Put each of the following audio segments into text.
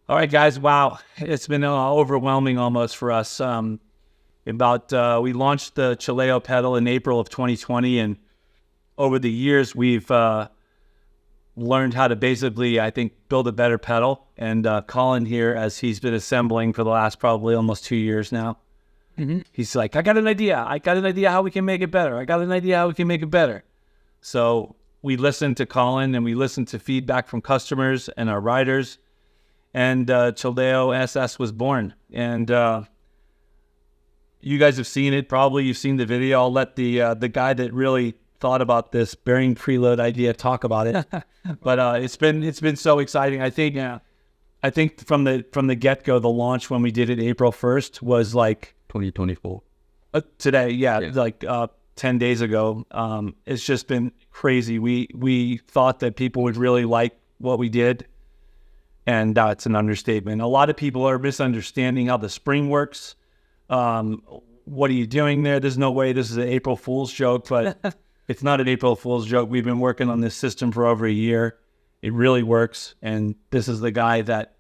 All right, guys. Wow, it's been overwhelming almost for us. We launched the Chilao pedal in April of 2020, and over the years we've learned how to basically, I think, build a better pedal. And Collin here, as he's been assembling for the last probably almost 2 years now, he's like, I got an idea. I got an idea how we can make it better. I got an idea how we can make it better. So we listened to Collin and we listened to feedback from customers and our riders. And Chilao SS was born. And you guys have seen it. Probably you've seen the video. I'll let the guy that really thought about this bearing preload idea talk about it. But it's been so exciting. I think from the get go, the launch when we did it April 1st was like 2024. Today, like 10 days ago. It's just been crazy. We thought that people would really like what we did. And that's an understatement. A lot of people are misunderstanding how the spring works. What are you doing there? There's no way this is an April Fool's joke, but it's not an April Fool's joke. We've been working on this system for over a year. It really works. And this is the guy that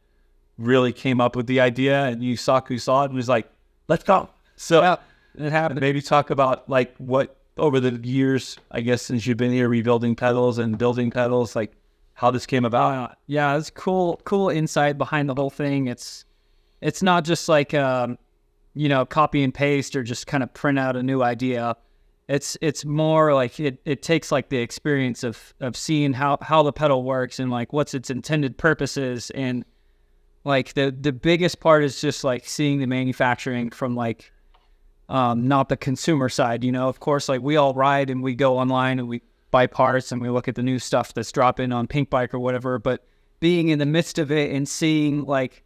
really came up with the idea. And Yusaku saw it and was like, let's go. So yeah, it happened. Maybe talk about like what over the years, I guess, since you've been here rebuilding pedals and building pedals, like how this came about. Yeah, it's cool insight behind the whole thing. It's not just like copy and paste or just kind of print out a new idea. It's more like it takes like the experience of seeing how the pedal works and like what's its intended purposes, and like the biggest part is just like seeing the manufacturing from like not the consumer side. Of course, like we all ride and we go online and we buy parts and we look at the new stuff that's dropping on Pink Bike or whatever, but being in the midst of it and seeing like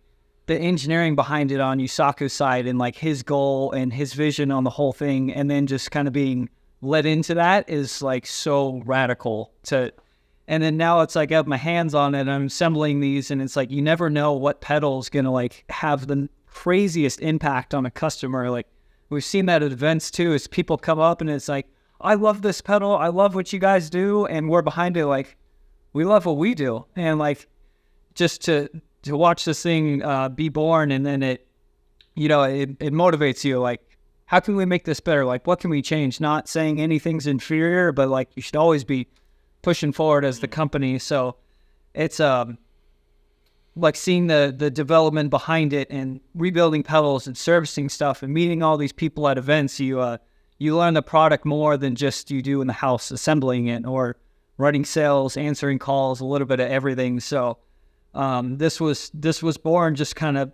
the engineering behind it on Yusaku's side and like his goal and his vision on the whole thing, and then just kind of being led into that is like so radical and then now it's like I have my hands on it and I'm assembling these, and it's like you never know what pedal is gonna like have the craziest impact on a customer. Like we've seen that at events too, is people come up and it's like, I love this pedal. I love what you guys do. And we're behind it. Like, we love what we do. And like, just to watch this thing be born, and then it motivates you. Like, how can we make this better? Like, what can we change? Not saying anything's inferior, but like, you should always be pushing forward as the company. So it's like seeing the development behind it and rebuilding pedals and servicing stuff and meeting all these people at events. You learn the product more than just you do in the house assembling it or running sales, answering calls, a little bit of everything. So this was born just kind of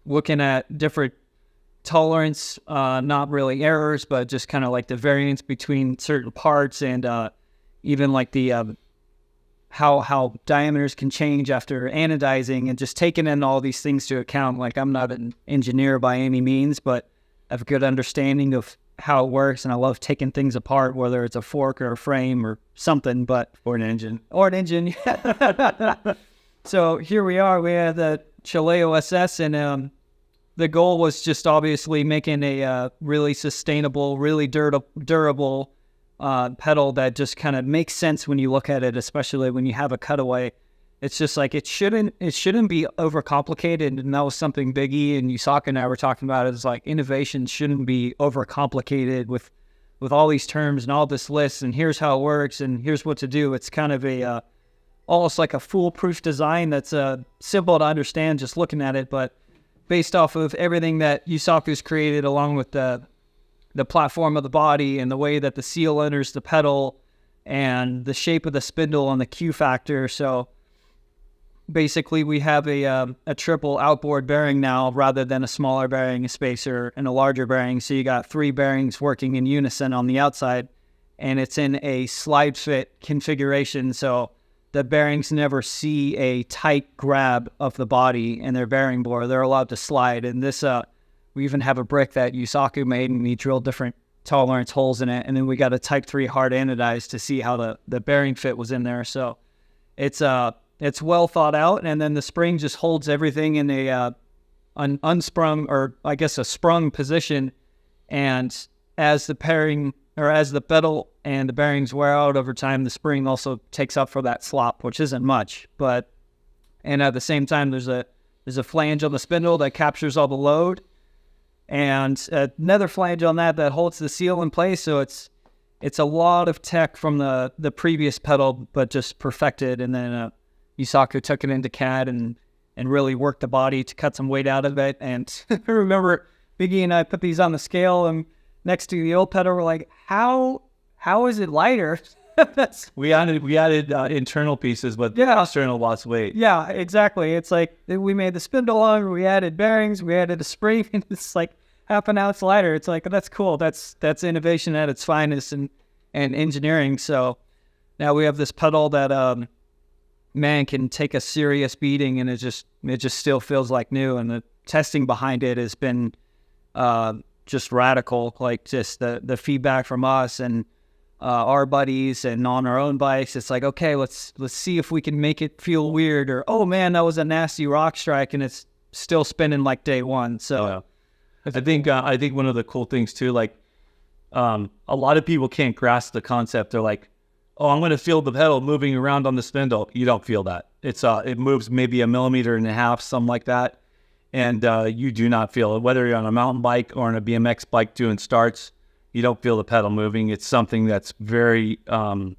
looking at different tolerance, not really errors, but just kind of like the variance between certain parts, and even like the how diameters can change after anodizing, and just taking in all these things to account. Like I'm not an engineer by any means, but I have a good understanding of how it works, and I love taking things apart, whether it's a fork or a frame or something, or an engine. So here we are. We have the Chilao SS, and the goal was just obviously making a really sustainable, really durable pedal that just kind of makes sense when you look at it, especially when you have a cutaway. It's just like it shouldn't be overcomplicated, and that was something Biggie and Yusaku and I were talking about. Is like innovation shouldn't be overcomplicated with all these terms and all this list, and here's how it works and here's what to do. It's kind of a almost like a foolproof design that's simple to understand just looking at it, but based off of everything that Yusaku's created, along with the platform of the body and the way that the seal enters the pedal and the shape of the spindle and the Q factor. So basically, we have a triple outboard bearing now rather than a smaller bearing, a spacer, and a larger bearing. So you got 3 bearings working in unison on the outside, and it's in a slide fit configuration. So the bearings never see a tight grab of the body and their bearing bore. They're allowed to slide. And this, we even have a brick that Yusaku made, and he drilled different tolerance holes in it. And then we got a Type 3 hard anodized to see how the bearing fit was in there. So it's well thought out, and then the spring just holds everything in an unsprung, or I guess a sprung position. And as the pedal and the bearings wear out over time, the spring also takes up for that slop, which isn't much. And at the same time, there's a There's a flange on the spindle that captures all the load, and another flange on that holds the seal in place. So it's a lot of tech from the previous pedal, but just perfected. And then Yusaku took it into CAD and really worked the body to cut some weight out of it. And I remember Biggie and I put these on the scale, and next to the old pedal, we're like, how is it lighter? We added internal pieces, but external lost weight. Yeah, exactly. It's like we made the spindle longer, we added bearings, we added a spring, and it's like half an ounce lighter. It's like, that's cool. That's innovation at its finest and engineering. So now we have this pedal that man can take a serious beating, and it just still feels like new. And the testing behind it has been just radical. Like just the feedback from us and our buddies and on our own bikes. It's like, okay, let's see if we can make it feel weird, or, oh man, that was a nasty rock strike and it's still spinning like day one. So I think one of the cool things too, like a lot of people can't grasp the concept. They're like, oh, I'm going to feel the pedal moving around on the spindle. You don't feel that. It moves maybe 1.5 millimeters, something like that. And you do not feel it. Whether you're on a mountain bike or on a BMX bike doing starts, you don't feel the pedal moving. It's something that's very, I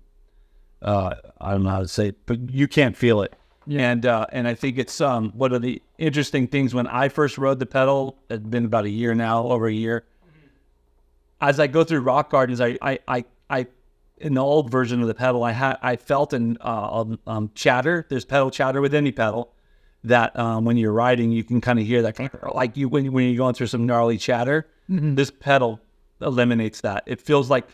don't know how to say it, but you can't feel it. Yeah. And I think it's one of the interesting things when I first rode the pedal. It's been about a year now, over a year. As I go through rock gardens, I in the old version of the pedal, I felt an chatter. There's pedal chatter with any pedal that when you're riding, you can kind of hear that, like when you're going through some gnarly chatter. Mm-hmm. This pedal eliminates that. It feels like,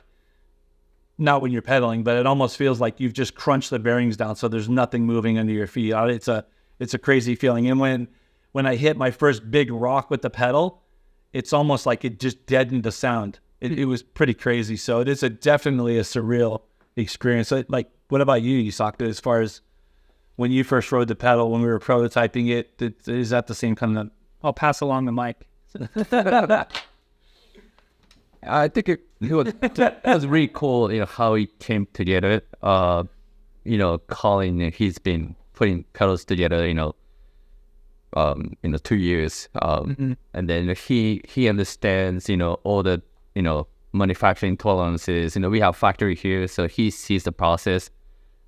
not when you're pedaling, but it almost feels like you've just crunched the bearings down, so there's nothing moving under your feet. It's a crazy feeling. And when I hit my first big rock with the pedal, it's almost like it just deadened the sound. It was pretty crazy. So it is definitely a surreal experience. So, like, what about you, Yusaku, as far as when you first rode the pedal, when we were prototyping it, is that the same kind of... I'll pass along the mic. I think it was really cool, how it came together. Collin, he's been putting pedals together, 2 years. And then he understands, all the, manufacturing tolerances. We have factory here, so he sees the process.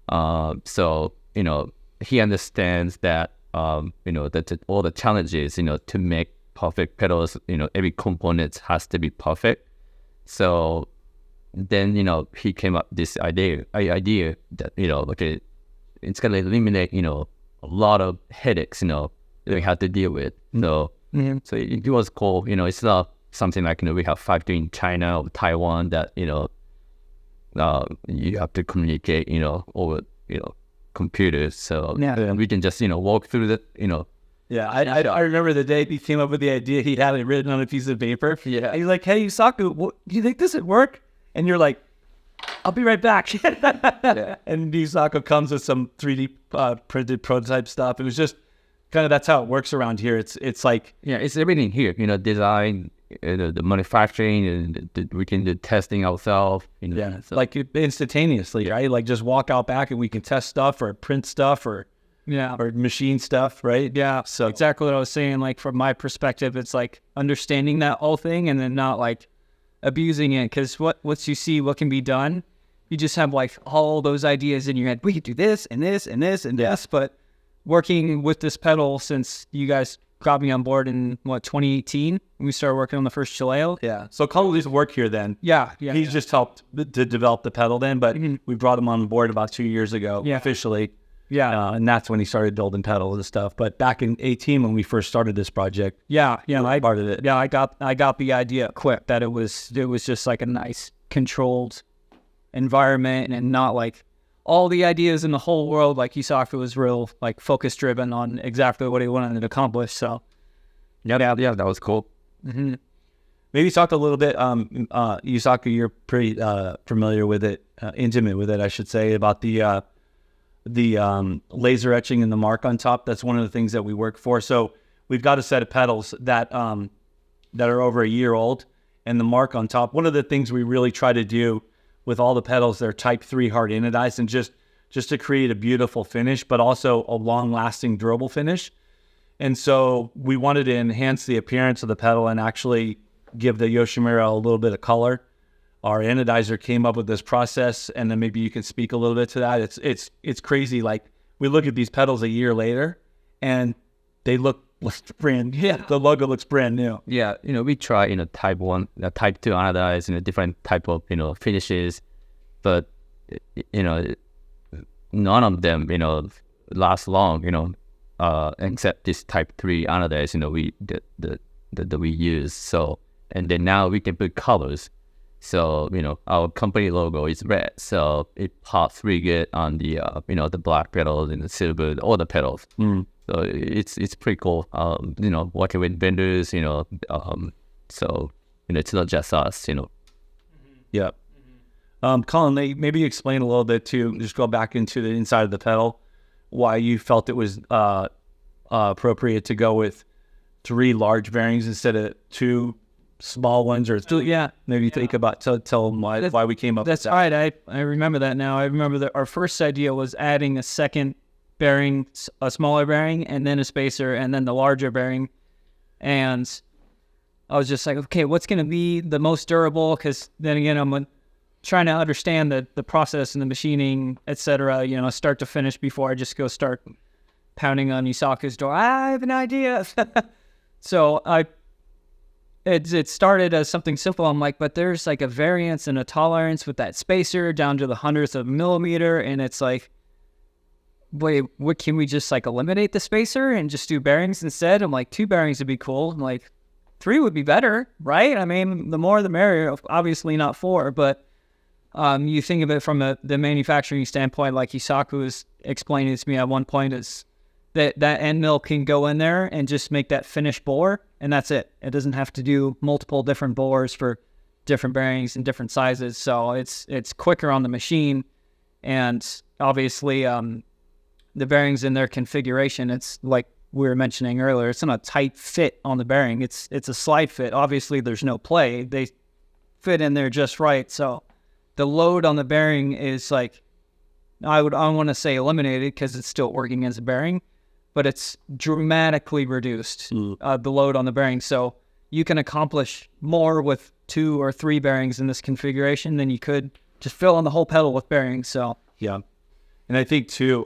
So, he understands that, that all the challenges, to make perfect pedals, every component has to be perfect. So then, he came up with this idea that, okay, it's going to eliminate, a lot of headaches, that we have to deal with. So, so it was cool. It's not something like, we have factory in China or Taiwan that, you have to communicate, over, computers. So we can just, walk through the, Yeah, I remember the day he came up with the idea. He had it written on a piece of paper. Yeah, and he's like, "Hey, Yusaku, do you think this would work?" And you're like, "I'll be right back." And Yusaku comes with some 3D printed prototype stuff. It was just kind of, that's how it works around here. It's like, it's everything here. Design, the manufacturing, and we can do testing ourselves. So. Like instantaneously, right? Like just walk out back and we can test stuff or print stuff or machine stuff, right? Yeah. So exactly what I was saying. Like from my perspective, it's like understanding that whole thing and then not like abusing it. Because once you see what can be done, you just have like all those ideas in your head. We could do this and this and this and this. But working with this pedal since you guys got me on board in 2018, we started working on the first Chilao. Yeah. So Collin used to work here then. Yeah. He's just helped to develop the pedal then, but we brought him on board about 2 years ago officially. Yeah. And that's when he started building pedals and stuff. But back in 18, when we first started this project, I part of it. Yeah, I got the idea quick that it was just like a nice controlled environment and not like all the ideas in the whole world. Like Yusaku was real like focus driven on exactly what he wanted to accomplish. So yeah, that was cool. Mm-hmm. Maybe talk a little bit, Yusaku, you're pretty familiar with it, intimate with it, I should say, about the laser etching and the mark on top. That's one of the things that we work for. So we've got a set of pedals that are over a year old, and the mark on top. One of the things we really try to do with all the pedals, they're type 3 hard anodized, and just to create a beautiful finish, but also a long lasting durable finish. And so we wanted to enhance the appearance of the pedal and actually give the Yoshimura a little bit of color. Our anodizer came up with this process, and then maybe you can speak a little bit to that. It's crazy. Like, we look at these pedals a year later, and they look brand new. Yeah, the logo looks brand new. Yeah, we try, type 1, type 2 anodize, different type of, finishes, but, none of them, last long, except this type 3 anodize, we use. So, and then now we can put colors. So, our company logo is red, so it pops really good on the, the black pedals and the silver, all the pedals. So it's pretty cool, working with vendors, so, it's not just us, Yeah. Collin, maybe explain a little bit too, just go back into the inside of the pedal, why you felt it was appropriate to go with 3 large bearings instead of 2 small ones, or maybe think about tell them why we came up with that. That's right. I remember that now. I remember that our first idea was adding a second bearing, a smaller bearing, and then a spacer, and then the larger bearing. And I was just like, okay, what's going to be the most durable? Because then again, I'm trying to understand the process and the machining, etc. Start to finish before I just go start pounding on Yusaku's door. I have an idea. So it started as something simple. I'm like, but there's like a variance and a tolerance with that spacer down to the hundredth of a millimeter. And it's like, wait, what, can we just like eliminate the spacer and just do bearings instead? I'm like, 2 bearings would be cool. I'm like, 3 would be better, right? I mean, the more the merrier, obviously not 4, but you think of it from the manufacturing standpoint, like Yusaku was explaining to me at one point, is that end mill can go in there and just make that finished bore, and that's it. It doesn't have to do multiple different bores for different bearings and different sizes. So it's quicker on the machine, and obviously the bearings in their configuration, it's like we were mentioning earlier, it's not a tight fit on the bearing. It's a slide fit. Obviously there's no play. They fit in there just right. So the load on the bearing is like, I want to say eliminated because it's still working as a bearing, but it's dramatically reduced, the load on the bearing. So you can accomplish more with 2 or 3 bearings in this configuration than you could just fill on the whole pedal with bearings. So yeah. And I think too,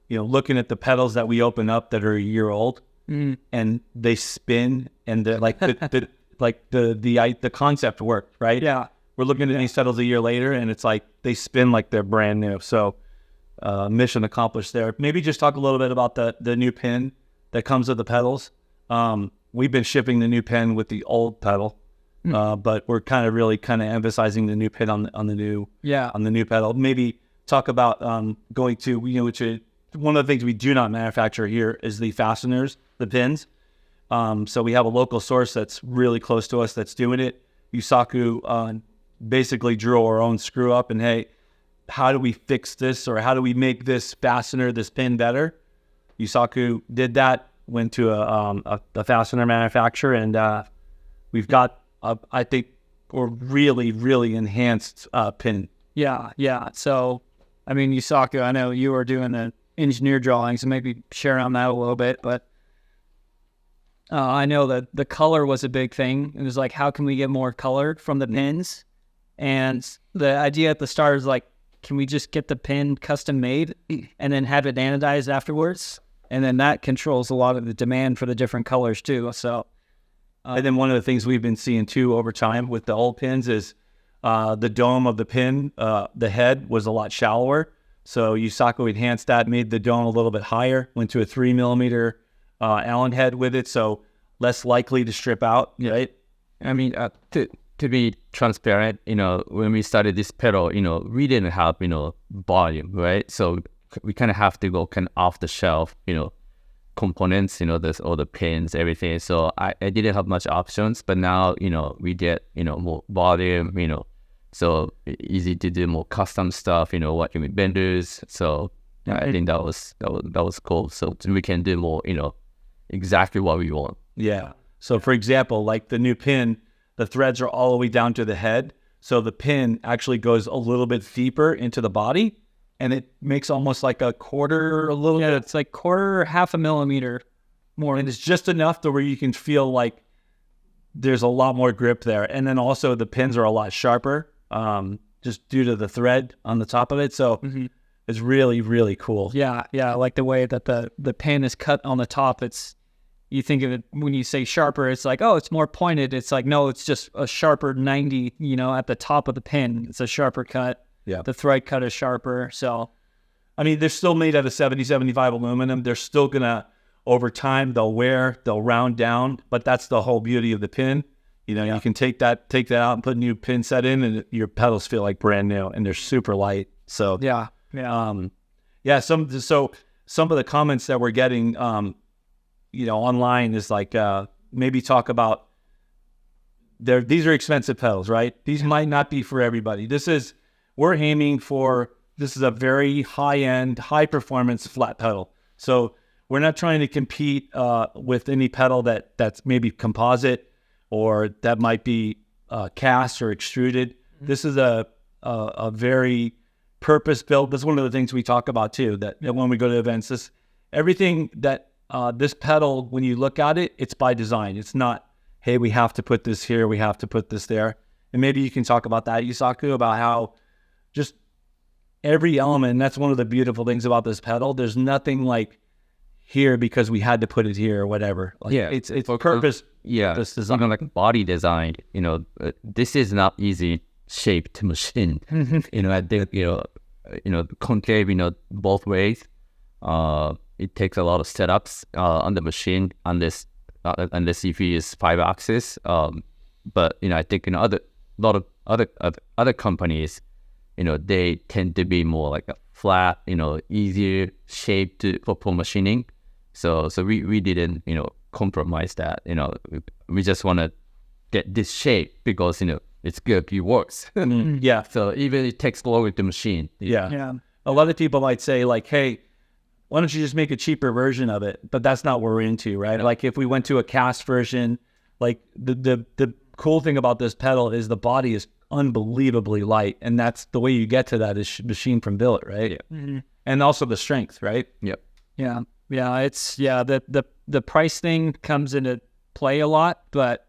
looking at the pedals that we open up that are a year old, and they spin, and they're like the concept worked, right? Yeah. We're looking at these pedals a year later, and it's like they spin like they're brand new. So mission accomplished there. Maybe just talk a little bit about the new pin that comes with the pedals. We've been shipping the new pin with the old pedal, but we're really emphasizing the new pin on the new pedal. Maybe talk about going to, which one of the things we do not manufacture here is the fasteners, the pins. So we have a local source that's really close to us that's doing it. Yusaku basically drew our own screw up, and hey, how do we fix this, or how do we make this fastener, this pin better? Yusaku did that, went to a fastener manufacturer, and we've got I think a really, really enhanced pin. Yeah. So, I mean, Yusaku, I know you were doing the engineer drawings, and maybe share on that a little bit, but I know that the color was a big thing. It was like, how can we get more color from the pins? And the idea at the start is like, can we just get the pin custom made and then have it anodized afterwards? And then that controls a lot of the demand for the different colors too. So, and then one of the things we've been seeing too over time with the old pins is the dome of the pin, the head was a lot shallower. So Yusaku enhanced that, made the dome a little bit higher, went to a 3 millimeter Allen head with it, so less likely to strip out, right? I mean, to be transparent, when we started this pedal, we didn't have, volume, right? So we kind of have to go off the shelf, components, there's all the pins, everything. So I didn't have much options, but now, we get, more volume, so easy to do more custom stuff, working with vendors. So yeah, I think that was cool. So we can do more, exactly what we want. Yeah. So for example, like the new pin, the threads are all the way down to the head. So the pin actually goes a little bit deeper into the body, and it makes almost like a quarter, it's like quarter, half a millimeter more. And it's just enough to where you can feel like there's a lot more grip there. And then also the pins are a lot sharper, just due to the thread on the top of it. So it's really, really cool. Yeah, I like the way that the pin is cut on the top. You think of it when you say sharper, it's like, oh, it's more pointed. It's like, no, it's just a sharper 90, at the top of the pin. It's a sharper cut. Yeah. The thread cut is sharper. So, I mean, they're still made out of 70-75 aluminum. They're still going to, over time, they'll round down, but that's the whole beauty of the pin. You can take that out and put a new pin set in, and your pedals feel like brand new, and they're super light. So, some of the comments that we're getting, online is like, maybe talk about these are expensive pedals, right? These might not be for everybody. We're aiming for, this is a very high-end, high-performance flat pedal. So we're not trying to compete with any pedal that's maybe composite or that might be cast or extruded. This is a very purpose-built. That's one of the things we talk about too, that when we go to events, everything that this pedal, when you look at it, it's by design. It's not, hey, we have to put this here, we have to put this there. And maybe you can talk about that, Yusaku, about how just every element, and that's one of the beautiful things about this pedal. There's nothing like here because we had to put it here or whatever. Like, it's purpose. This design. Even like body design, this is not easy shape to machine. I think, concave, both ways. It takes a lot of setups on the machine unless if you use 5-axis. But I think a lot of other companies, they tend to be more like a flat, easier shape for machining. So we didn't compromise that. We just want to get this shape because it's good, it works. Yeah. So even it takes longer to machine. Yeah. A lot of people might say like, hey, why don't you just make a cheaper version of it? But that's not what we're into, right? Like if we went to a cast version, like the cool thing about this pedal is the body is unbelievably light, and that's the way you get to that is machine from billet, right? And also the strength, right? Yep. It's the price thing comes into play a lot, but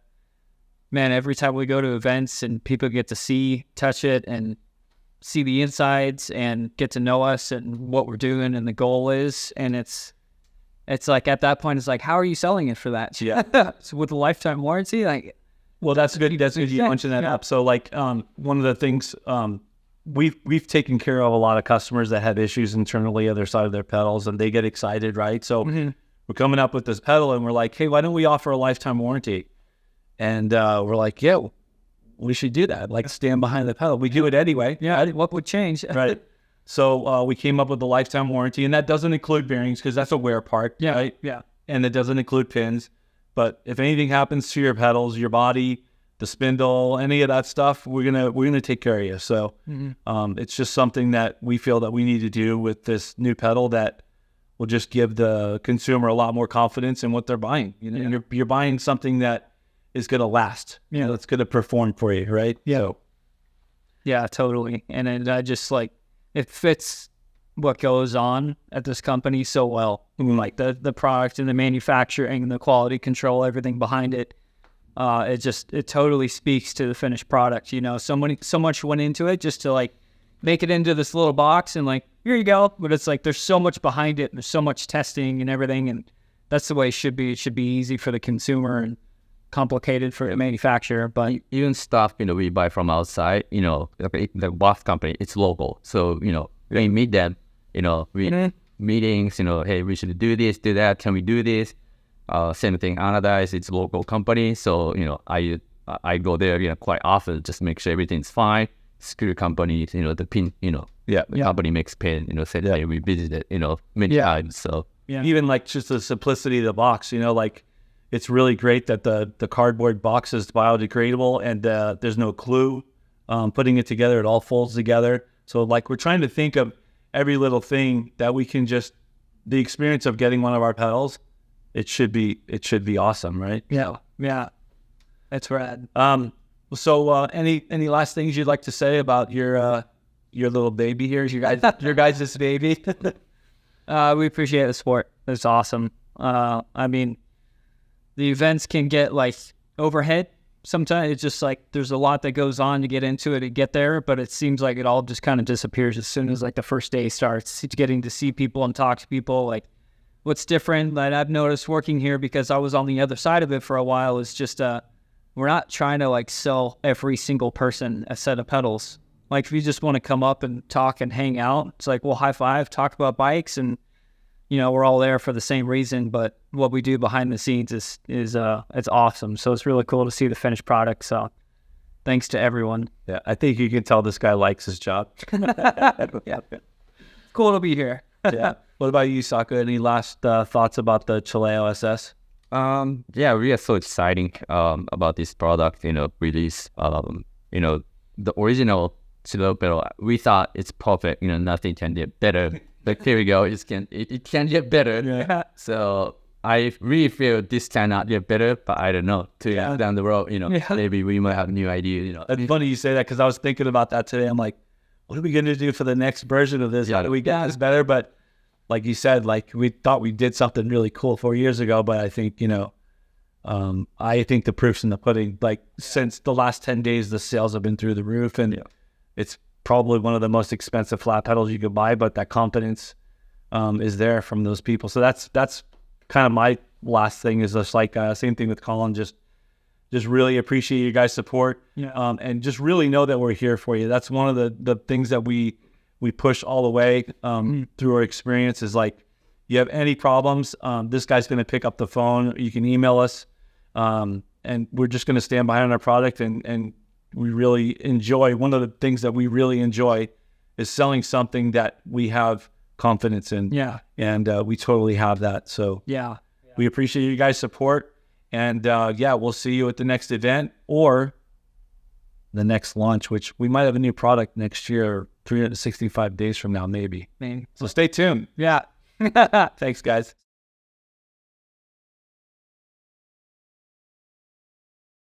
man, every time we go to events and people get to see, touch it, and see the insides and get to know us and what we're doing and the goal is, and it's like at that point it's like, how are you selling it for that? So with a lifetime warranty, like, well, that's good you mentioned that up. So like one of the things we've taken care of a lot of customers that have issues internally on their side of their pedals, and they get excited, right? So we're coming up with this pedal and we're like, hey, why don't we offer a lifetime warranty? And we're like, yeah, we should do that. Like, stand behind the pedal. We do it anyway. Yeah. What would change? Right. So we came up with the lifetime warranty, and that doesn't include bearings because that's a wear part. Yeah. Right? Yeah. And it doesn't include pins. But if anything happens to your pedals, your body, the spindle, any of that stuff, we're gonna take care of you. So it's just something that we feel that we need to do with this new pedal that will just give the consumer a lot more confidence in what they're buying. And you're buying something that is going to last. It's going to perform for you, right? Yeah. So. Yeah, totally. And I just like, it fits what goes on at this company so well. Like the product and the manufacturing and the quality control, everything behind it. It totally speaks to the finished product. So much went into it just to like make it into this little box and like, here you go. But it's like, there's so much behind it. And there's so much testing and everything. And that's the way it should be. It should be easy for the consumer and complicated for the manufacturer. But even stuff we buy from outside, the box company, it's local. So we meet them, we meetings, hey, we should do this, do that. Can we do this? Same thing, anodize, it's a local company. So I go there quite often just make sure everything's fine. Screw company, the pin, the company makes pin, said hey, we visited many times. So even like just the simplicity of the box, like. It's really great that the cardboard box is biodegradable and there's no glue. Putting it together, it all folds together. So like we're trying to think of every little thing that we can the experience of getting one of our pedals, it should be awesome, right? Yeah. That's rad. So any last things you'd like to say about your little baby here, your guys' baby? We appreciate the support. It's awesome. I mean, the events can get like overhead. Sometimes it's just like there's a lot that goes on to get into it and get there, but it seems like it all just kind of disappears as soon as like the first day starts. It's getting to see people and talk to people. Like what's different that I've noticed working here, because I was on the other side of it for a while, is just we're not trying to like sell every single person a set of pedals. Like if you just want to come up and talk and hang out, it's like, well, high five, talk about bikes, and you know, we're all there for the same reason, but what we do behind the scenes is it's awesome. So it's really cool to see the finished product. So thanks to everyone. Yeah, I think you can tell this guy likes his job. Yeah. Cool to be here. Yeah. What about you, Yusaku? Any last thoughts about the Chilao SS? Yeah, we are so exciting about this product, release. The original Chilao pedal, we thought it's perfect, nothing can get better. But here we go, it can get better. Yeah. So I really feel this cannot get better, but I don't know. Down the road, maybe we might have a new idea. It's funny you say that, because I was thinking about that today. I'm like, what are we going to do for the next version of this? How do we get this better? But like you said, like we thought we did something really cool 4 years ago, but I think, I think the proof's in the pudding. Like since the last 10 days, the sales have been through the roof, and it's probably one of the most expensive flat pedals you could buy, but that confidence is there from those people. So that's kind of my last thing, is just like same thing with Collin. Just really appreciate you guys' support, and just really know that we're here for you. That's one of the things that we push all the way through our experience, is like, you have any problems, this guy's going to pick up the phone. You can email us, and we're just going to stand behind our product, and we really enjoy, one of the things that we really enjoy is selling something that we have confidence in. Yeah. And we totally have that. So Yeah. we appreciate you guys' support. And we'll see you at the next event or the next launch, which we might have a new product next year, 365 days from now, maybe. Man. So stay tuned. Yeah. Thanks, guys.